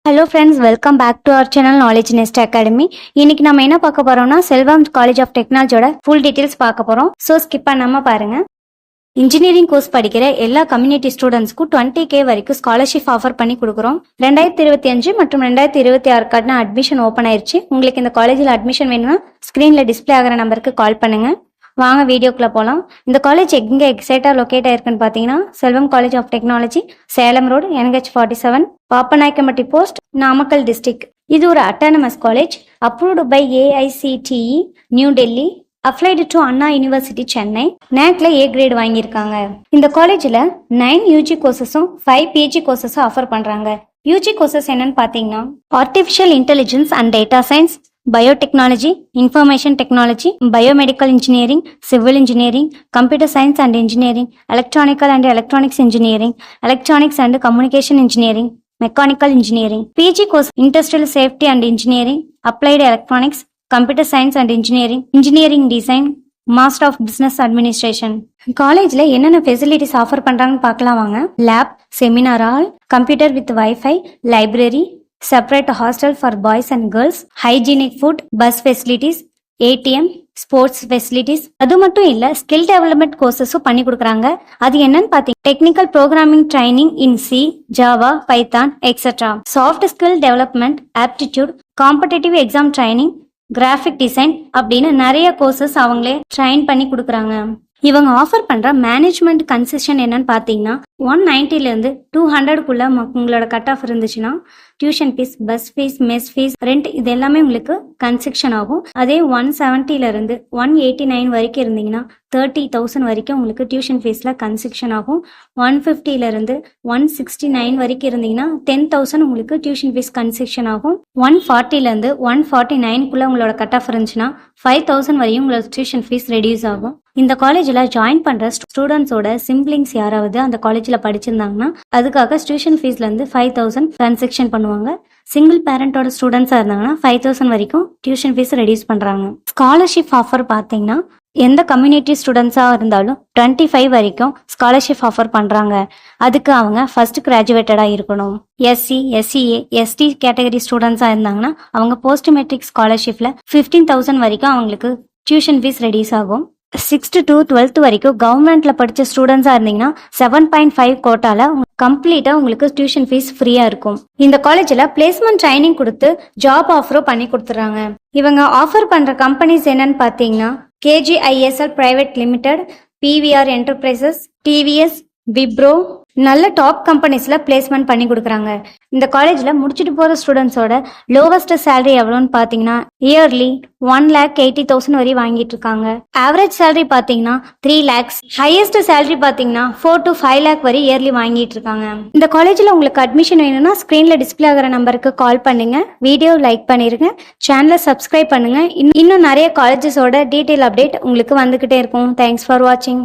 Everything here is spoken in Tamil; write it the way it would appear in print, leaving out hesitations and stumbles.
Hello friends, welcome back to our channel Knowledge Nest Academy. இன்னைக்கு நம்ம என்ன பார்க்க போறோம்னா செல்வம் காலேஜ் ஆஃப் டெக்னாலஜியோட ஃபுல் டீடைல்ஸ் பார்க்க போறோம். சோ ஸ்கிப் பண்ணாம பாருங்க. இன்ஜினியரிங் கோர்ஸ் படிக்கிற எல்லா கம்யூனிட்டி ஸ்டூடெண்ட்ஸ்க்கும் 20K வரைக்கும் ஸ்காலர்ஷிப் ஆஃபர் பண்ணி கொடுக்குறோம். 2025 மற்றும் 2026 அட்மிஷன் ஓப்பன் ஆயிருச்சு. உங்களுக்கு இந்த காலேஜில் அட்மிஷன் வேணும்னா ஸ்கிரீன்ல டிஸ்பிளே ஆகிற நம்பருக்கு கால் பண்ணுங்க. வாங்க வீடியோக்குள்ள போகலாம். இந்த காலேஜ் எங்க எக்ஸைட்டா லொக்கேட் ஆயிருக்குன்னு பாத்தீங்கன்னா Selvam college of technology, Salem road, NH47, Pappanayakkampatti post, Namakkal district. இது ஒரு autonomous college, approved by AICTE, new Delhi, applied to Anna university Chennai, NACல A கிரேட் வாங்கியிருக்காங்க. இந்த காலேஜில் 9 UG கோர்சஸும் 5 PG கோர்சஸும் ஆஃபர் பண்றாங்க. UG கோர்சஸ் என்னன்னு பாத்தீங்கன்னா artificial intelligence and data science, biotechnology, information technology, biomedical engineering, civil engineering, computer science and engineering, electrical and electronics engineering, electronics and communication engineering, mechanical engineering. PG course industrial safety and engineering, applied electronics, computer science and engineering, engineering design, master of business administration. காலேஜ்ல என்னென்ன ஃபெசிலிட்டிஸ் ஆஃபர் பண்றாங்கன்னு பார்க்கலாம் வாங்க. Lab, seminar hall, computer with wifi, library, separate hostel for boys and girls, hygienic food, bus facilities, ATM, sports facilities. அது மட்டும் இல்ல ஸ்கில் டெவலப்மெண்ட் கோர்சஸும் பண்ணி கொடுக்குறாங்க. அது என்னன்னு பாத்தீங்கன்னா டெக்னிக்கல் ப்ரோக்ராமிங் ட்ரைனிங் இன் C, Java, Python, etcetera, soft skill development, aptitude, competitive exam training, graphic design அப்படின்னு நிறைய கோர்சஸ் அவங்களே ட்ரைன் பண்ணி கொடுக்குறாங்க. இவங்க ஆஃபர் பண்ற மேனேஜ்மெண்ட் கன்செஷன் என்னன்னு பாத்தீங்கன்னா 190ல இருந்து 200க்குள்ள உங்களோட கட் ஆஃப் இருந்துச்சுன்னா tuition fees, bus fees, mess fees, rent இது எல்லாமே உங்களுக்கு கன்செக்ஷன் ஆகும். அதே 170ல இருந்து 189 வரைக்கும் இருந்தீங்கன்னா 30,000 வரைக்கும் உங்களுக்கு டியூஷன் ஃபீஸ்ல கன்செக்ஷன் ஆகும். 150ல இருந்து 169 வரைக்கும் இருந்தீங்கன்னா 10,000 உங்களுக்கு டியூஷன் ஃபீஸ் கன்செக்ஷன் ஆகும். 140ல இருந்து 149க்குள்ள உங்களோட கட் ஆஃப் இருந்துச்சுன்னா 5,000 வரையும் உங்களோட டியூஷன் ஃபீஸ் ரெடியூஸ் ஆகும். இந்த காலேஜ்ல ஜாயின் பண்ற ஸ்டூடெண்ட்ஸோட சிப்லிங்ஸ் யாராவது அந்த காலேஜ்ல படிச்சிருந்தாங்கன்னா அதுக்காக டியூஷன் ஃபீஸ்ல இருந்து 5,000 கன்செக்ஷன் பண்ணுவாங்க. சிங்கிள் பேரண்டோட ஸ்டூடெண்ட்ஸா இருந்தாங்கன்னா 5,000 வரைக்கும் டியூஷன் ஃபீஸ் ரெடியூஸ் பண்றாங்க. ஸ்காலர்ஷிப் ஆஃபர் பாத்தீங்கன்னா எந்த கம்யூனிட்டி ஸ்டூடெண்ட்ஸா இருந்தாலும் 25 வரைக்கும் ஸ்காலர்ஷிப் ஆஃபர் பண்றாங்க. அதுக்கு அவங்க ஃபர்ஸ்ட் கிராஜுவேட்டடா இருக்கணும். SC, SCA, ST கேட்டகரி ஸ்டூடெண்ட்ஸா இருந்தாங்கன்னா அவங்க போஸ்ட் மெட்ரிக் ஸ்காலர்ஷிப்ல 15,000 வரைக்கும் அவங்களுக்கு டியூஷன் ஃபீஸ் ரெடியூஸ் ஆகும். 6th to 12th வரைக்கும் கவர்மெண்ட்ல படிச்ச ஸ்டூடெண்ட்ஸா இருந்தீங்கன்னா 7.5 கோட்டால கம்ப்ளீட்டா உங்களுக்கு டியூஷன் ஃபீஸ் ஃப்ரீயா இருக்கும். இந்த காலேஜ்ல பிளேஸ்மெண்ட் ட்ரைனிங் கொடுத்து ஜாப் ஆஃபரும் பண்ணி கொடுத்துறாங்க. இவங்க ஆஃபர் பண்ற கம்பெனிஸ் என்னன்னு பாத்தீங்கன்னா KGISL private limited, PVR enterprises, TVS, Wipro, நல்ல டாப் கம்பெனிஸ்ல பிளேஸ்மெண்ட் பண்ணி கொடுக்குறாங்க. இந்த காலேஜ்ல முடிச்சுட்டு போற ஸ்டூடெண்ட்ஸோட லோவஸ்ட் சேலரி எவ்வளோன்னு பாத்தீங்கன்னா இயர்லி 1,80,000 வரை வாங்கிட்டு இருக்காங்க. ஆவரேஜ் சேலரி பாத்தீங்கன்னா 3 lakhs, ஹையஸ்ட் சேலரி பாத்தீங்கன்னா 4 to 5 lakh வரை இயர்லி வாங்கிட்டு இருக்காங்க. இந்த காலேஜ்ல உங்களுக்கு அட்மிஷன் வேணும்னா ஸ்கிரீன்ல டிஸ்பிளே ஆகிற நம்பருக்கு கால் பண்ணுங்க. வீடியோ லைக் பண்ணிருங்க, சேனலை சப்ஸ்கிரைப் பண்ணுங்க. இன்னும் நிறைய காலேஜஸோட டீடைல் அப்டேட் உங்களுக்கு வந்துகிட்டே இருக்கும். தேங்க்ஸ் ஃபார் வாட்சிங்.